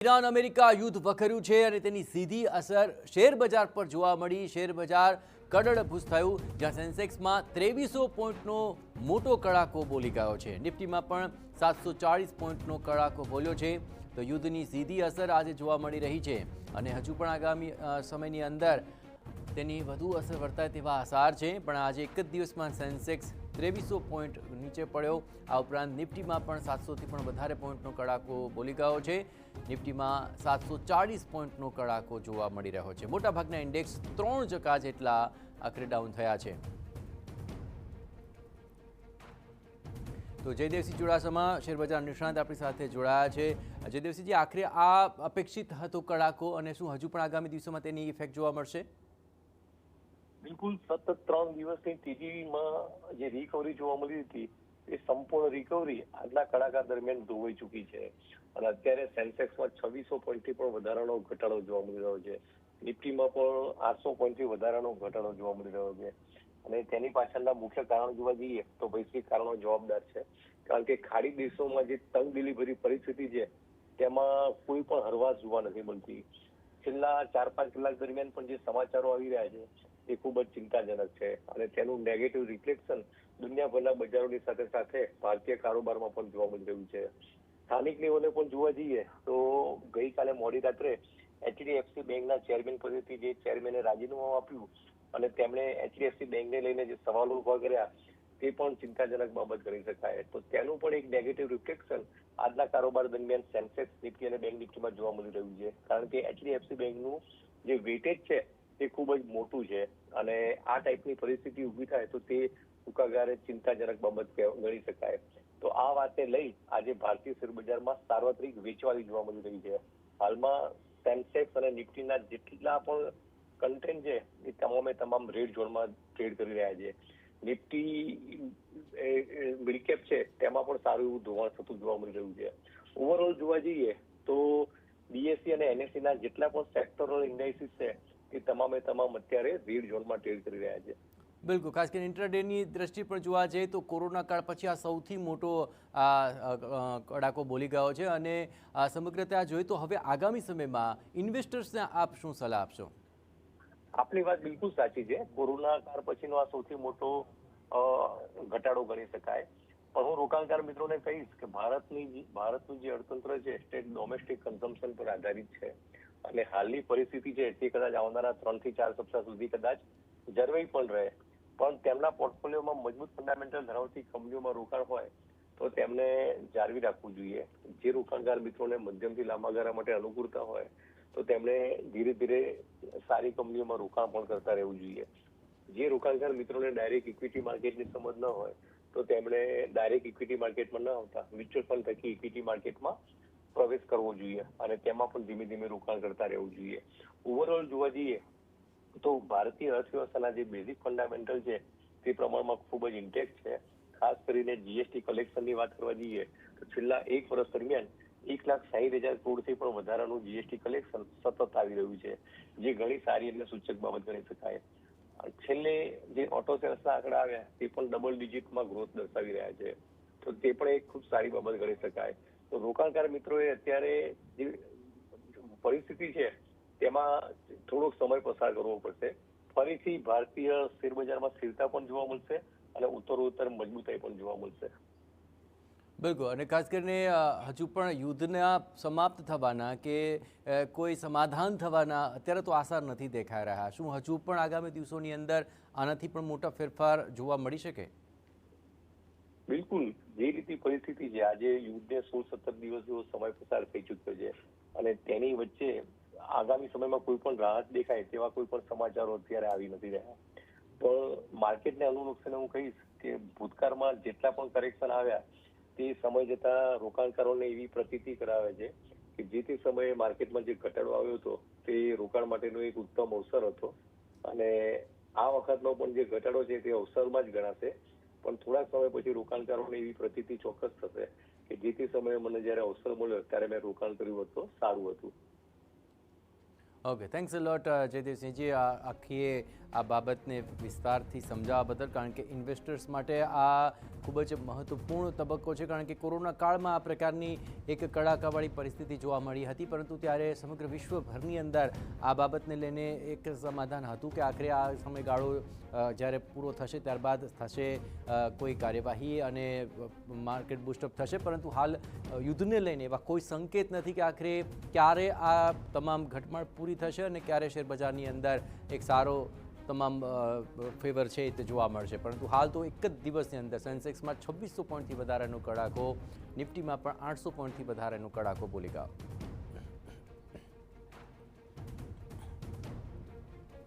Iran America યુદ્ધ વખર્યું છે અને તેની સીધી અસર શેર બજાર પર જોવા મળી। શેર બજાર કડડભૂસ થયું, જ્યાં સેન્સેક્સમાં 2300 પોઈન્ટનો મોટો કડાકો બોલી ગયો છે। નિફ્ટીમાં પણ 740 પોઈન્ટનો કડાકો બોલ્યો છે। તો યુદ્ધની સીધી અસર આજે જોવા મળી રહી છે અને હજુ પણ આગામી સમયની અંદર તેની વધુ અસર વર્તાય તેવા આસાર છે। પણ આજે એક જ દિવસમાં સેન્સેક્સ 2300 પોઈન્ટ નીચે પડ્યો। આ ઉપરાંત નિફ્ટીમાં પણ 700થી પણ વધારે પોઈન્ટનો કડાકો બોલી ગયો છે। નિફ્ટીમાં 740 પોઈન્ટનો કડાકો જોવા મળી રહ્યો છે। મોટાભાગના ઇન્ડેક્સ 3% જેટલા આખરે ડાઉન થયા છે। તો જયદેવસિંહ ચુડાસમા શેરબજાર નિષ્ણાત આપણી સાથે જોડાયા છે। જયદેવસિંહજી, આખરે આ અપેક્ષિત હતો કડાકો અને શું હજુ પણ આગામી દિવસોમાં તેની ઇફેક્ટ જોવા મળશે? બિલકુલ, સતત 3 દિવસની તેજીમાં જે રિકવરી જોવા મળી હતી એ સંપૂર્ણ રિકવરી આજના કડાકા દરમિયાન ધોવાઈ ચૂકી છે અને અત્યારે સેન્સેક્સમાં 2600 પોઈન્ટથી પણ વધારાનો ઘટાડો જોવા મળી રહ્યો છે। નિફ્ટીમાં પણ 800 પોઈન્ટથી વધારાનો ઘટાડો જોવા મળી રહ્યો છે અને તેની પાછળના મુખ્ય કારણો જોવા જઈએ તો વૈશ્વિક કારણો જવાબદાર છે। કારણ કે ખાડી દેશોમાં જે તંગદિલી ભરી પરિસ્થિતિ છે તેમાં કોઈ પણ હરવાશ જોવા નથી મળતી। છેલ્લા 4-5 કલાક દરમિયાન પણ જે સમાચારો આવી રહ્યા છે એ ખૂબ જ ચિંતાજનક છે અને તેનું નેગેટિવ રિફ્લેક્શન દુનિયાભરના બજારોની સાથે સાથે ભારતીય કારોબારમાં પણ જોવા મળી રહ્યું છે। સ્થાનિક લેવલે પણ જોવા જઈએ તો ગઈકાલે મોડી રાત્રે એચડીએફસી બેંકના ચેરમેન પદેથી જે ચેરમેને રાજીનામું આપ્યું અને તેમણે એચડીએફસી બેંકને લઈને જે સવાલો ઉભા કર્યા તે પણ ચિંતાજનક બાબત ગણી શકાય। તો તેનું પણ એક નેગેટિવ રિફ્લેક્શન આજના કારોબાર દરમિયાન સેન્સેક્સ, નિફ્ટી અને બેંક નિફ્ટીમાં જોવા મળી રહ્યું છે। કારણ કે એચડીએફસી બેંકનું જે વેટેજ છે તે ખૂબ જ મોટું છે અને આ ટાઈપની પરિસ્થિતિ ઊભી થાય તો તે ટૂંકાગાળે ચિંતાજનક બાબત ગણી શકાય। તો આ વાતને લઈ આજે ભારતીય શેરબજારમાં સાર્વત્રિક વેચવાલી જોવા મળી રહી છે। હાલમાં સેન્સેક્સ અને નિફ્ટીના જેટલા પણ કન્ટેન્ટ છે એ તમામ રેડ ઝોનમાં ટ્રેડ કરી રહ્યા છે। નિફ્ટી મિડ કેપ છે તેમાં પણ સારું એવું ધોવાણ થતું જોવા મળી રહ્યું છે। ઓવરઓલ જોવા જઈએ તો બીએસસી અને એનએસસી ના જેટલા પણ સેક્ટરલ ઇન્ડાઇસીસ છે એ તમામ અત્યારે રેડ ઝોનમાં ટ્રેડ કરી રહ્યા છે। બિલકુલ, ખાસ કરીને ઇન્ટ્રાડેની દ્રષ્ટિએ પણ જોવા જઈએ તો કોરોના કાળ પછી આ સૌથી મોટો કડાકો બોલી ગયો છે અને સમગ્રતા જોઈએ તો હવે આગામી સમયમાં ઇન્વેસ્ટર્સને આપ શું સલાહ આપશો? આપની વાત બિલકુલ સાચી છે। કોરોના કાળ પછીનો આ સૌથી મોટો ઘટાડો ગણી શકાય। પણ હું રોકાણકાર મિત્રોને કહીશ કે ભારતનું જે અર્થતંત્ર છે તે ડોમેસ્ટિક કન્ઝમ્પશન પર આધારિત છે અને હાલની પરિસ્થિતિ છે તે કદાચ આવનારા 3 થી 4 સપ્તાહ સુધી કદાચ જળવાઈ પણ રહે। પણ તેમના પોર્ટફોલિયોમાં મજબૂત ફંડામેન્ટલ ધરાવતી કંપનીઓમાં રોકાણ હોય તો તેમને જાળવી રાખવું જોઈએ। જે રોકાણકાર મિત્રોને મધ્યમથી લાંબા ગાળા માટે અનુકૂળતા હોય તો તેમણે ધીરે ધીરે સારી કંપનીઓમાં રોકાણ પણ કરતા રહેવું જોઈએ। જે રોકાણકાર મિત્રોને ડાયરેક્ટ ઇક્વિટી માર્કેટની સમજ ન હોય તો તેમણે ડાયરેક્ટ ઇક્વિટી માર્કેટમાં ન આવતા મ્યુચ્યુઅલ ફંડ થકી ઇક્વિટી માર્કેટમાં પ્રવેશ કરવો જોઈએ અને તેમાં પણ ધીમે ધીમે રોકાણ કરતા રહેવું જોઈએ। ઓવરઓલ જોવા જઈએ તો ભારતીય અર્થવ્યવસ્થાના જે બેઝિક ફંડામેન્ટલ છે તે પ્રમાણમાં ખૂબ જ ઇન્ટેક્ટ છે। ખાસ કરીને જીએસટી કલેક્શનની વાત કરવા જઈએ તો છેલ્લા 1 વર્ષ દરમિયાન 1,60,000 કરોડથી પણ વધારાનું જીએસટી કલેક્શન સતત આવી રહ્યું છે, જે ઘણી સારી અને સૂચક બાબત ગણી શકાય। છેલ્લે જે ઓટો સેલ્સના આંકડા આવ્યા તે પણ ડબલ ડિજિટમાં ગ્રોથ દર્શાવી રહ્યા છે, તો તે પણ એક ખૂબ સારી બાબત ગણી શકાય। તો રોકાણકાર મિત્રોએ અત્યારે જે પરિસ્થિતિ છે તેમાં થોડોક સમય પસાર કરવો પડશે। ફરીથી ભારતીય શેરબજારમાં સ્થિરતા પણ જોવા મળશે અને ઉત્તરોત્તર મજબૂતાઈ પણ જોવા મળશે। બિલકુલ, અને ખાસ કરીને હજુ પણ યુદ્ધના સમાપ્ત થવાના કે કોઈ સમાધાન થવાના અત્યારે તો આસાર નથી દેખાઈ રહ્યા। શું હજુ પણ આગામી દિવસોની અંદર આનાથી પણ મોટા ફેરફાર જોવા મળી શકે? બિલકુલ, જે રીતે પરિસ્થિતિ છે આજે યુદ્ધને 16-17 દિવસ જેવો સમય પસાર થઈ ચૂક્યો છે અને તેની વચ્ચે આગામી સમયમાં કોઈ પણ રાહત દેખાય તેવા કોઈ પણ સમાચારો અત્યારે આવી નથી રહ્યા। પણ માર્કેટને અનુલક્ષીને હું કહીશ કે ભૂતકાળમાં જેટલા પણ કરેક્શન આવ્યા તે સમય જતા રોકાણકારોને એવી પ્રતીતિ કરાવે છે કે જે તે સમયે માર્કેટમાં જે ઘટાડો આવ્યો હતો તે રોકાણ માટેનો એક ઉત્તમ અવસર હતો અને આ વખતનો પણ જે ઘટાડો છે તે અવસરમાં જ ગણાશે। પણ થોડાક સમય પછી રોકાણકારોને એવી પ્રતીતિ ચોક્કસ થશે કે જે તે સમયે મને જ્યારે અવસર મળ્યો ત્યારે મેં રોકાણ કર્યું હતું સારું હતું। ઓકે, થેન્ક્સ અ લોટ જયદેવસિંહજી, આખી આ બાબતને વિસ્તારથી સમજાવવા બદલ. કારણ કે ઇન્વેસ્ટર્સ માટે આ ખૂબ જ મહત્વપૂર્ણ તબક્કો છે, કારણ કે કોરોના કાળમાં આ પ્રકારની એક કડાકાવાળી પરિસ્થિતિ જોવા મળી હતી, પરંતુ ત્યારે સમગ્ર વિશ્વભરની અંદર આ બાબતને લઈને એક સમાધાન હતું કે આખરે આ સમયગાળો જ્યારે પૂરો થશે ત્યારબાદ થશે કોઈ કાર્યવાહી અને માર્કેટ બૂસ્ટઅપ થશે. પરંતુ હાલ યુદ્ધને લઈને એવા કોઈ સંકેત નથી કે આખરે ક્યારે આ તમામ ઘટમાળ પૂરી થશે અને ક્યારે શેરબજારની અંદર એક સારો તમામ ફેવર છે તે જોવા મળશે. પરંતુ હાલ તો એક જ દિવસની અંદર સેન્સેક્સમાં 2600 પોઈન્ટથી વધારેનો કડાકો, નિફ્ટીમાં પણ 800 પોઈન્ટથી વધારેનો કડાકો બોલી ગયો.